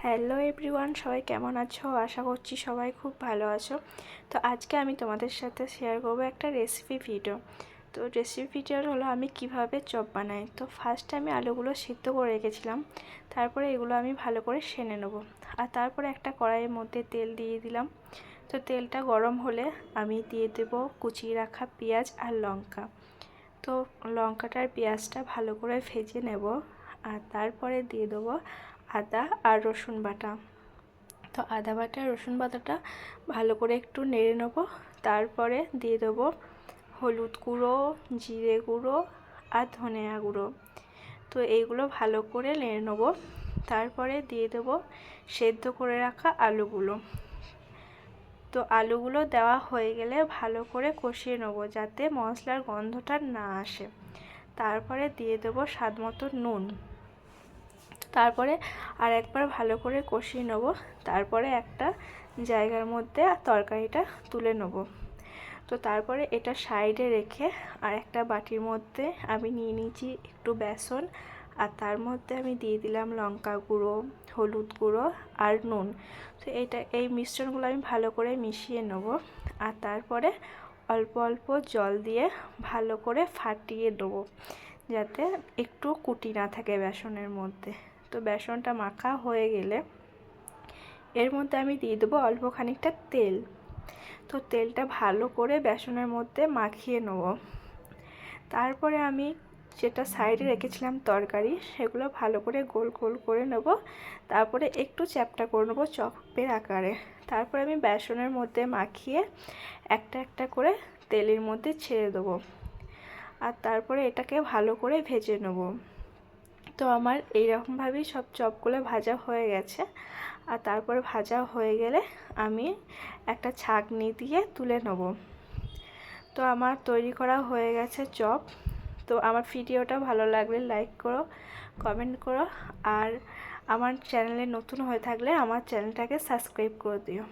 Hello everyone, সবাই কেমন আছো? আশা করছি সবাই খুব ভালো আছো। তো আজকে আমি তোমাদের সাথে শেয়ার করবো একটা রেসিপি ভিডিও। তো রেসিপি ভিডিও হলো আমি কিভাবে চপ বানাই। তো ফার্স্টে আমি আলুগুলো সিদ্ধ করে রেখেছিলাম, তারপরে এগুলো আমি ভালো করে সেনে নেবো। আর তারপরে একটা কড়াইয়ের মধ্যে তেল দিয়ে দিলাম। তো তেলটা গরম হলে আমি দিয়ে দেবো কুচিয়ে রাখা পেঁয়াজ আর লঙ্কা। তো লঙ্কাটা আর পেঁয়াজটা ভালো করে ভেজে নেব। আর তারপরে দিয়ে দেবো আদা আর রসুন বাটা। তো আদা বাটা রসুন বাটাটা ভালো করে একটু নেড়ে নেবো। তারপরে দিয়ে দেবো হলুদ গুঁড়ো, জিরে গুঁড়ো আর ধনিয়া গুঁড়ো। তো এইগুলো ভালো করে নেড়ে নেবো। তারপরে দিয়ে দেবো সেদ্ধ করে রাখা আলুগুলো। তো আলুগুলো দেওয়া হয়ে গেলে ভালো করে কষিয়ে নেবো যাতে মশলার গন্ধটা না আসে। তারপরে দিয়ে দেবো স্বাদ মতো নুন। তারপরে আর একবার ভালো করে কষিয়ে নেব। তারপরে একটা জায়গার মধ্যে তরকারিটা তুলে নেব। তো তারপরে এটা সাইডে রেখে আর একটা বাটির মধ্যে আমি নিয়ে নিয়েছি একটু বেসন। আর তার মধ্যে আমি দিয়ে দিলাম লঙ্কা গুঁড়ো, হলুদ গুঁড়ো আর নুন। তো এই মিশ্রণগুলো আমি ভালো করে মিশিয়ে নেব। আর তারপরে অল্প অল্প জল দিয়ে ভালো করে ফাটিয়ে দেবো যাতে একটু কুটি না থাকে বেসনের মধ্যে। তো বেসনটা মাখা হয়ে গেলে এর মধ্যে আমি দিয়ে দেবো অল্প খানিকটা তেল। তো তেলটা ভালো করে বেসনের মধ্যে মাখিয়ে নেব। তারপরে আমি যেটা সাইডে রেখেছিলাম তরকারি, সেগুলো ভালো করে গোল গোল করে নেব। তারপরে একটু চ্যাপ্টা করে নেবো চপের আকারে। তারপরে আমি বেসনের মধ্যে মাখিয়ে একটা একটা করে তেলের মধ্যে ছেড়ে দেবো। আর তারপরে এটাকে ভালো করে ভেজে নেব। তো আমার এইরকমভাবেই সব চপগুলো ভাজা হয়ে গেছে। আর তারপরে ভাজা হয়ে গেলে আমি একটা ছাঁকনি দিয়ে তুলে নেব। তো আমার তৈরি করা হয়ে গেছে চপ। তো আমার ভিডিওটা ভালো লাগলে লাইক করো, কমেন্ট করো, আর আমার চ্যানেলে নতুন হয়ে থাকলে আমার চ্যানেলটাকে সাবস্ক্রাইব করে দিও।